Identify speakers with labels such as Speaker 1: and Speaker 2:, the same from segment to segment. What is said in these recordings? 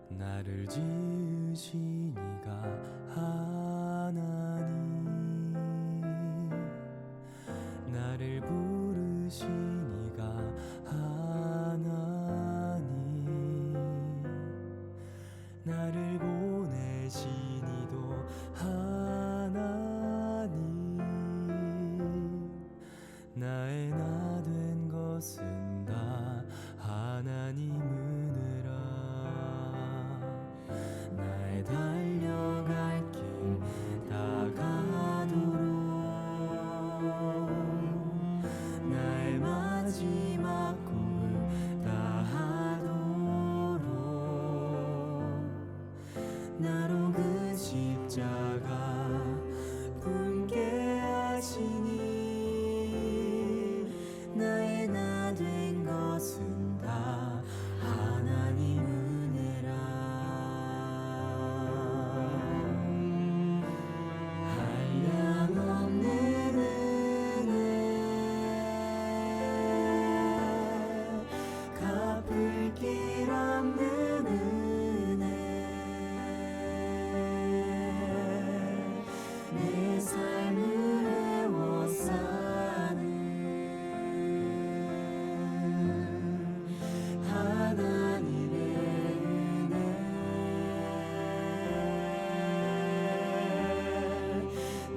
Speaker 1: 나를 지으신 이가 하나님, 나를 부르신 이가 하나님, 나를 보내신 이도 하나님, 나의 나 된 것은 다 하나님 은혜라. 나의 달려갈 길 다가도록, 나의 마지막 꿈을 다하도록, 나로 그 십자가 품게 하시니, 나의 나 된 것은 다 하나님 은혜라. 한량없는 은혜, 갚을 길 없는 은혜, 내 삶을 애워싸는 하나님의 은혜,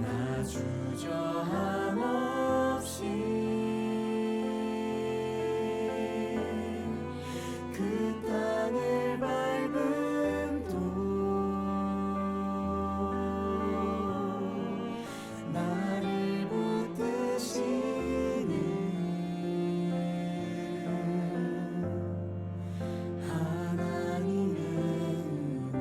Speaker 1: 나 주저함 없이 그 땅을 밟음도 나를 붙드시는 하나님의 은혜.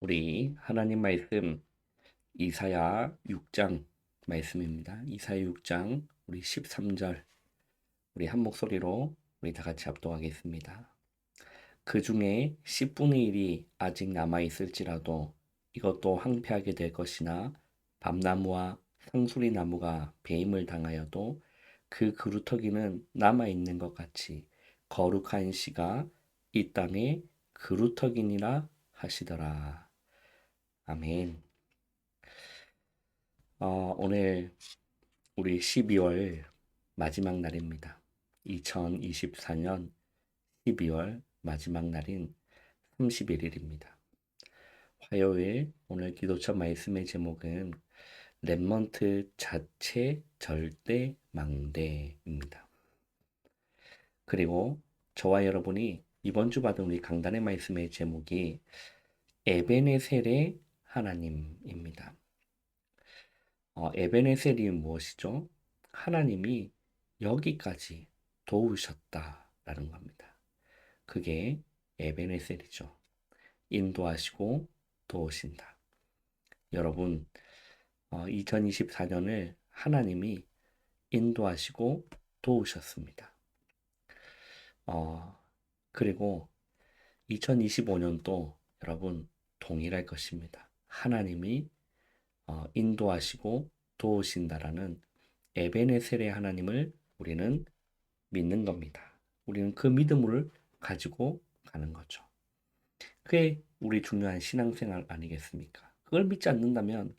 Speaker 2: 우리 하나님 말씀 이사야 6장 말씀입니다. 이사야 6장 우리 13절 우리 한 목소리로 우리 다 같이 합독하겠습니다. 그 중에 10분의 1이 아직 남아 있을지라도 이것도 황폐하게 될 것이나 밤나무와 상수리 나무가 배임을 당하여도 그 그루터기는 남아 있는 것 같이 거룩한 씨가 이 땅에 그루터기니라 하시더라. 아멘. 오늘 우리 12월 마지막 날입니다. 2024년 12월 마지막 날인 31일입니다. 화요일 오늘 기도처 말씀의 제목은 렘넌트 자체 절대 망대입니다. 그리고 저와 여러분이 이번 주 받은 우리 강단의 말씀의 제목이 에베네셀의 하나님입니다. 에베네셀이 무엇이죠? 하나님이 여기까지 도우셨다라는 겁니다. 그게 에베네셀이죠. 인도하시고 도우신다. 여러분, 2024년을 하나님이 인도하시고 도우셨습니다. 그리고 2025년도 여러분 동일할 것입니다. 하나님이 인도하시고 도우신다라는 에베네셀의 하나님을 우리는 믿는 겁니다. 우리는 그 믿음을 가지고 가는 거죠. 그게 우리 중요한 신앙생활 아니겠습니까? 그걸 믿지 않는다면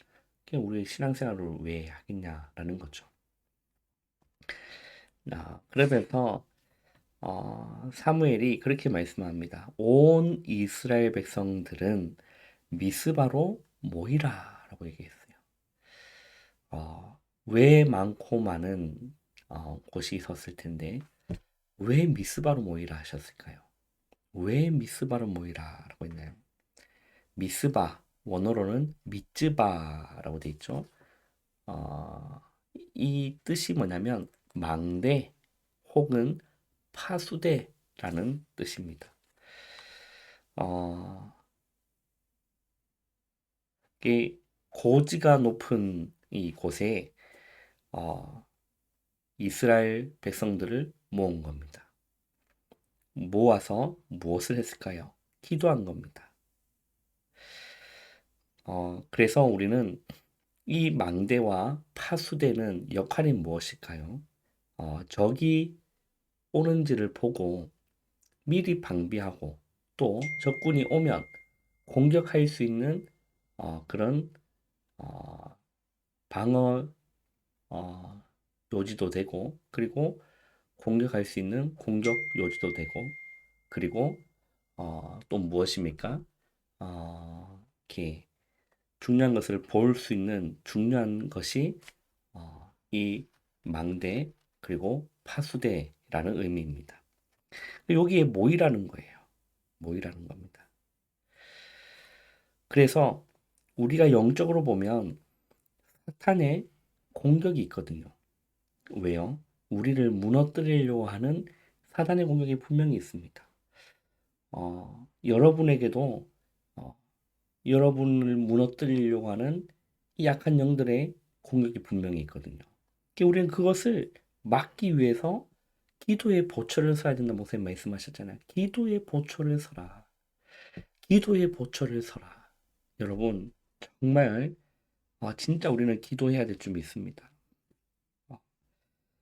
Speaker 2: 그냥 우리 신앙생활을 왜 하겠냐라는 거죠. 그러면서 사무엘이 그렇게 말씀합니다. 온 이스라엘 백성들은 미스바로 모이라라고 얘기했어요. 왜 많고 많은 곳이 있었을 텐데 왜 미스바로 모이라 하셨을까요? 왜 미스바로 모이라라고 했나요? 미스바 원어로는 미츠바라고 돼 있죠. 이 뜻이 뭐냐면 망대 혹은 파수대라는 뜻입니다. 이 고지가 높은 이 곳에 이스라엘 백성들을 모은 겁니다. 모아서 무엇을 했을까요? 기도한 겁니다. 그래서 우리는 이 망대와 파수대는 역할이 무엇일까요? 적이 오는지를 보고 미리 방비하고 또 적군이 오면 공격할 수 있는 그런 방어 요지도 되고 그리고 공격할 수 있는 공격 요지도 되고 그리고 또 무엇입니까? 이렇게 중요한 것을 볼 수 있는 중요한 것이 이 망대 그리고 파수대라는 의미입니다. 여기에 모이라는 거예요. 모이라는 겁니다. 그래서 우리가 영적으로 보면 사탄의 공격이 있거든요. 왜요? 우리를 무너뜨리려고 하는 사단의 공격이 분명히 있습니다. 여러분에게도 여러분을 무너뜨리려고 하는 이 약한 영들의 공격이 분명히 있거든요. 우리는 그것을 막기 위해서 기도의 보초를 서야 된다 목사님 말씀하셨잖아요. 기도의 보초를 서라. 기도의 보초를 서라. 여러분 정말 진짜 우리는 기도해야 될 줄 믿습니다.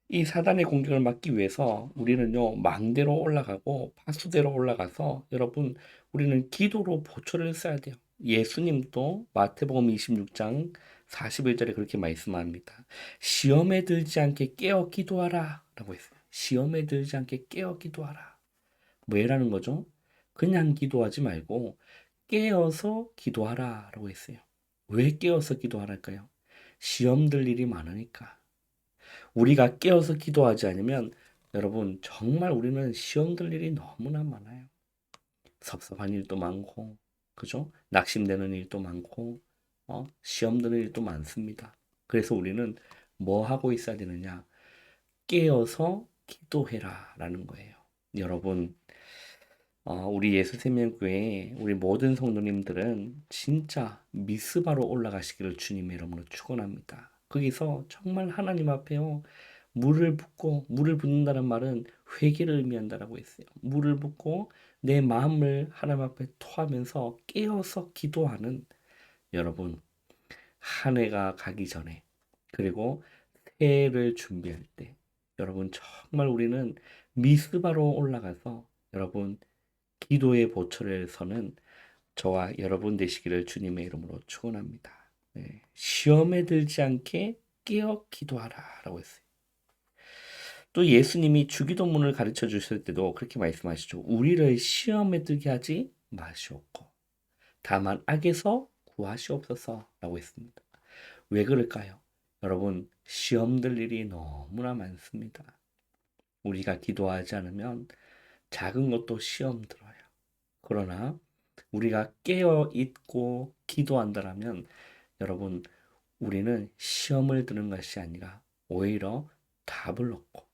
Speaker 2: 이 사단의 공격을 막기 위해서 우리는요 망대로 올라가고 파수대로 올라가서 여러분 우리는 기도로 보초를 써야 돼요. 예수님도 마태복음 26장 41절에 그렇게 말씀합니다. 시험에 들지 않게 깨어 기도하라 라고 했어요. 시험에 들지 않게 깨어 기도하라. 뭐라는 거죠? 그냥 기도하지 말고 깨어서 기도하라 라고 했어요. 왜 깨어서 기도하랄까요? 시험 들 일이 많으니까. 우리가 깨어서 기도하지 않으면 여러분 정말 우리는 시험 들 일이 너무나 많아요. 섭섭한 일도 많고 그죠? 낙심되는 일도 많고 시험 드는 일도 많습니다. 그래서 우리는 뭐 하고 있어야 되느냐? 깨어서 기도해라 라는 거예요. 여러분 우리 예수생명교회 우리 모든 성도님들은 진짜 미스바로 올라가시기를 주님의 이름으로 축원합니다. 거기서 정말 하나님 앞에요. 물을 붓고 물을 붓는다는 말은 회개를 의미한다라고 했어요. 물을 붓고 내 마음을 하나님 앞에 토하면서 깨어서 기도하는 여러분 한 해가 가기 전에 그리고 새해를 준비할 때 여러분 정말 우리는 미스바로 올라가서 여러분 기도의 보초를 서는 저와 여러분 되시기를 주님의 이름으로 축원합니다. 네. 시험에 들지 않게 깨어 기도하라라고 했어요. 또 예수님이 주기도문을 가르쳐 주실 때도 그렇게 말씀하시죠. 우리를 시험에 들게 하지 마시옵고 다만 악에서 구하시옵소서라고 했습니다. 왜 그럴까요? 여러분 시험 들 일이 너무나 많습니다. 우리가 기도하지 않으면 작은 것도 시험 들어요. 그러나 우리가 깨어 있고 기도한다라면 여러분 우리는 시험을 드는 것이 아니라 오히려 답을 얻고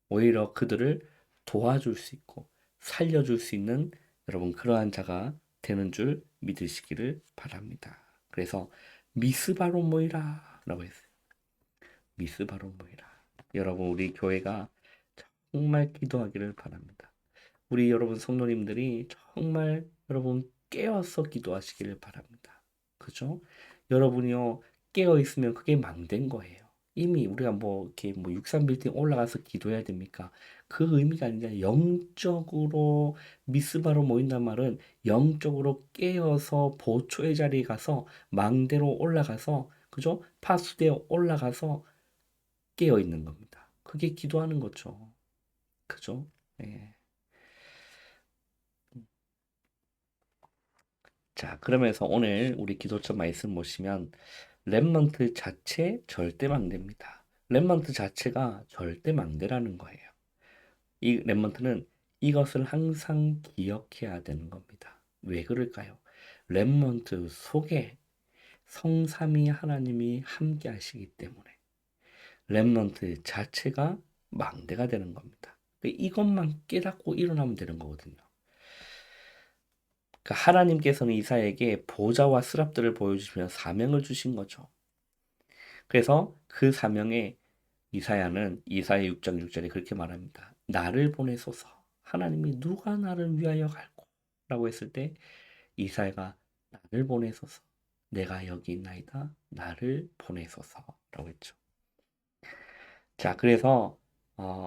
Speaker 2: 오히려 그들을 도와줄 수 있고 살려줄 수 있는 여러분 그러한 자가 되는 줄 믿으시기를 바랍니다. 그래서 미스바로 모이라 라고 했어요. 미스바로 모이라. 여러분 우리 교회가 정말 기도하기를 바랍니다. 우리 여러분 성도님들이 정말 여러분 깨어서 기도하시기를 바랍니다. 그죠? 여러분이요 깨어 있으면 그게 망된 거예요. 이미 우리가 뭐 이렇게 뭐 63빌딩 올라가서 기도해야 됩니까? 그 의미가 아니라 영적으로 미스바로 모인단 말은 영적으로 깨어서 보초의 자리에 가서 망대로 올라가서 그죠? 파수대에 올라가서 깨어 있는 겁니다. 그게 기도하는 거죠. 그죠? 예. 자, 그러면서 오늘 우리 기도처 말씀 보시면 렘넌트 자체 절대 망대입니다. 렘넌트 자체가 절대 망대라는 거예요. 이 렘넌트는 이것을 항상 기억해야 되는 겁니다. 왜 그럴까요? 렘넌트 속에 성삼위 하나님이 함께 하시기 때문에 렘넌트 자체가 망대가 되는 겁니다. 이것만 깨닫고 일어나면 되는 거거든요. 그러니까 하나님께서는 이사야에게 보좌와 스랍들을 보여주시며 사명을 주신 거죠. 그래서 그 사명에 이사야는 이사야 6장 6절에 그렇게 말합니다. 나를 보내소서. 하나님이 누가 나를 위하여 갈고? 라고 했을 때 이사야가 나를 보내소서. 내가 여기 있나이다. 나를 보내소서. 라고 했죠. 자, 그래서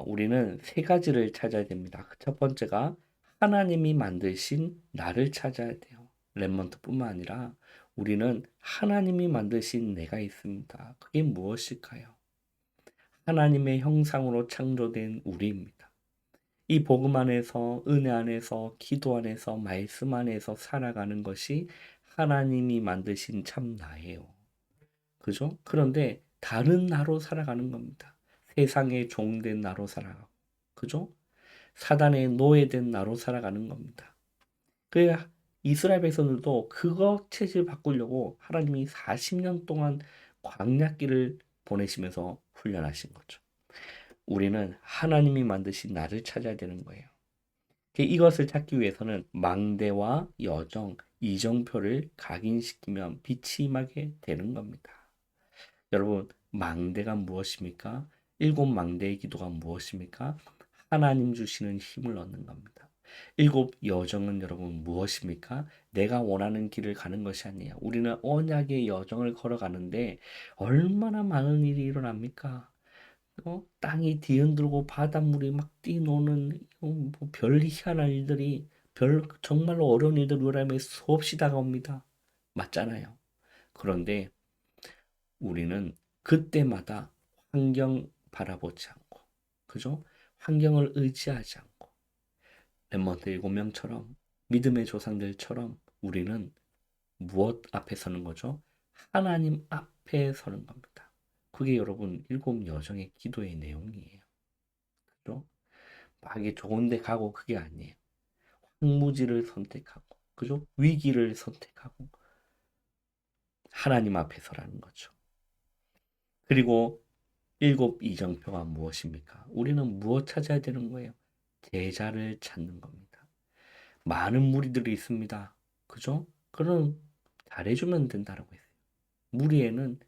Speaker 2: 우리는 세 가지를 찾아야 됩니다. 첫 번째가 하나님이 만드신 나를 찾아야 돼요. 렘먼트뿐만 아니라 우리는 하나님이 만드신 내가 있습니다. 그게 무엇일까요? 하나님의 형상으로 창조된 우리입니다. 이 복음 안에서 은혜 안에서 기도 안에서 말씀 안에서 살아가는 것이 하나님이 만드신 참 나예요. 그죠? 그런데 다른 나로 살아가는 겁니다. 세상의 종된 나로 살아가고, 그죠? 사단의 노예된 나로 살아가는 겁니다. 그 이스라엘 백성들도 그거 체질 바꾸려고 하나님이 40년 동안 광야길을 보내시면서 훈련하신 거죠. 우리는 하나님이 만드신 나를 찾아야 되는 거예요. 이것을 찾기 위해서는 망대와 여정, 이정표를 각인시키면 빛이 임하게 되는 겁니다. 여러분, 망대가 무엇입니까? 일곱 망대의 기도가 무엇입니까? 하나님 주시는 힘을 얻는 겁니다. 일곱 여정은 여러분 무엇입니까? 내가 원하는 길을 가는 것이 아니에요. 우리는 언약의 여정을 걸어가는데 얼마나 많은 일이 일어납니까? 땅이 뒤흔들고 바닷물이 막 뛰노는 뭐별 희한한 일들이 정말로 어려운 일들이 우리 삶에 수없이 다가옵니다. 맞잖아요. 그런데 우리는 그때마다 환경 바라보지 않고, 그죠? 환경을 의지하지 않고, 렘넌트 7명처럼, 믿음의 조상들처럼 우리는 무엇 앞에 서는 거죠? 하나님 앞에 서는 겁니다. 그게 여러분 일곱 여정의 기도의 내용이에요. 그죠? 막 이게 좋은 데 가고 그게 아니에요. 황무지를 선택하고, 그죠? 위기를 선택하고, 하나님 앞에 서라는 거죠. 그리고 일곱 이정표가 무엇입니까? 우리는 무엇 찾아야 되는 거예요? 제자를 찾는 겁니다. 많은 무리들이 있습니다. 그죠? 그럼 잘해주면 된다라고 했어요. 무리에는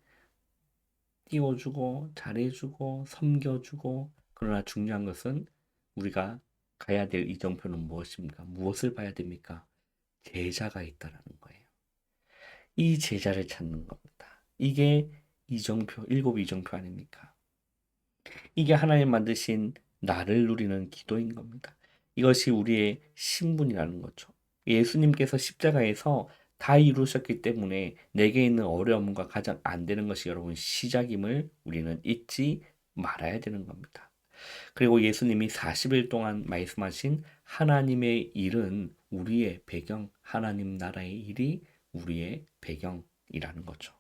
Speaker 2: 띄워주고 잘해주고 섬겨주고, 그러나 중요한 것은 우리가 가야 될 이정표는 무엇입니까? 무엇을 봐야 됩니까? 제자가 있다라는 거예요. 이 제자를 찾는 겁니다. 이게 이정표, 일곱 이정표 아닙니까? 이게 하나님 만드신 나를 누리는 기도인 겁니다. 이것이 우리의 신분이라는 거죠. 예수님께서 십자가에서 다 이루셨기 때문에 내게 있는 어려움과 가장 안 되는 것이 여러분 시작임을 우리는 잊지 말아야 되는 겁니다. 그리고 예수님이 40일 동안 말씀하신 하나님의 일은 우리의 배경, 하나님 나라의 일이 우리의 배경이라는 거죠.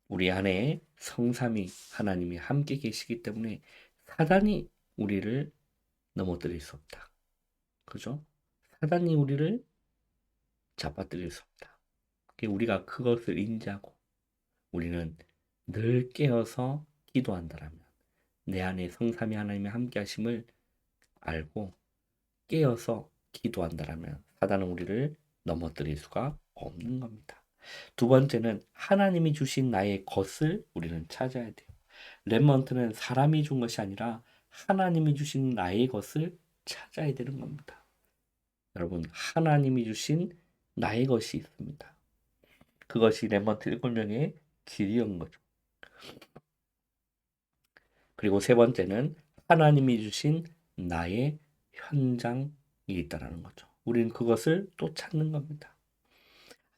Speaker 2: 우리 안에 성삼위 하나님이 함께 계시기 때문에 사단이 우리를 넘어뜨릴 수 없다. 그죠? 사단이 우리를 잡아뜨릴 수 없다. 우리가 그것을 인지하고 우리는 늘 깨어서 기도한다라면, 내 안에 성삼위 하나님의 함께 하심을 알고 깨어서 기도한다라면 사단은 우리를 넘어뜨릴 수가 없는 겁니다. 두 번째는 하나님이 주신 나의 것을 우리는 찾아야 돼요. 렘넌트는 사람이 준 것이 아니라 하나님이 주신 나의 것을 찾아야 되는 겁니다. 여러분, 하나님이 주신 나의 것이 있습니다. 그것이 렘넌트 7명의 길이인 거죠. 그리고 세 번째는 하나님이 주신 나의 현장이 있다라는 거죠. 우리는 그것을 또 찾는 겁니다.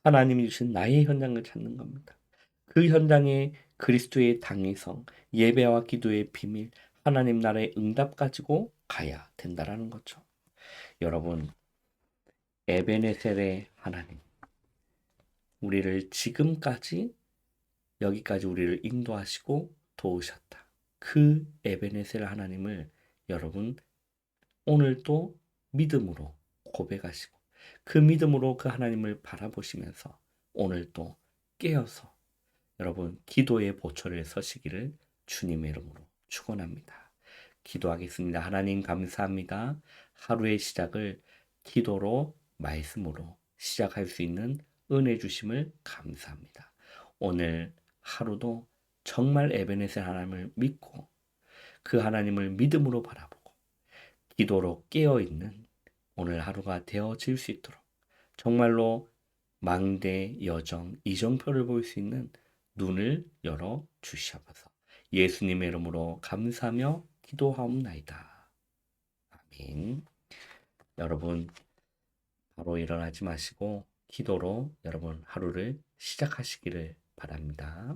Speaker 2: 하나님이 주신 나의 현장을 찾는 겁니다. 그 현장에 그리스도의 당위성, 예배와 기도의 비밀, 하나님 나라의 응답 가지고 가야 된다라는 거죠. 여러분, 에베네셀의 하나님, 우리를 지금까지 여기까지 우리를 인도하시고 도우셨다. 그 에베네셀 하나님을 여러분 오늘도 믿음으로 고백하시고 그 믿음으로 그 하나님을 바라보시면서 오늘도 깨어서 여러분 기도의 보초를 서시기를 주님의 이름으로 축원합니다. 기도하겠습니다. 하나님 감사합니다. 하루의 시작을 기도로 말씀으로 시작할 수 있는 은혜 주심을 감사합니다. 오늘 하루도 정말 에베네셀 하나님을 믿고 그 하나님을 믿음으로 바라보고 기도로 깨어있는 오늘 하루가 되어질 수 있도록 정말로 망대, 여정, 이정표를 볼 수 있는 눈을 열어 주시옵소서. 예수님의 이름으로 감사하며 기도하옵나이다. 아멘. 여러분 바로 일어나지 마시고 기도로 여러분 하루를 시작하시기를 바랍니다.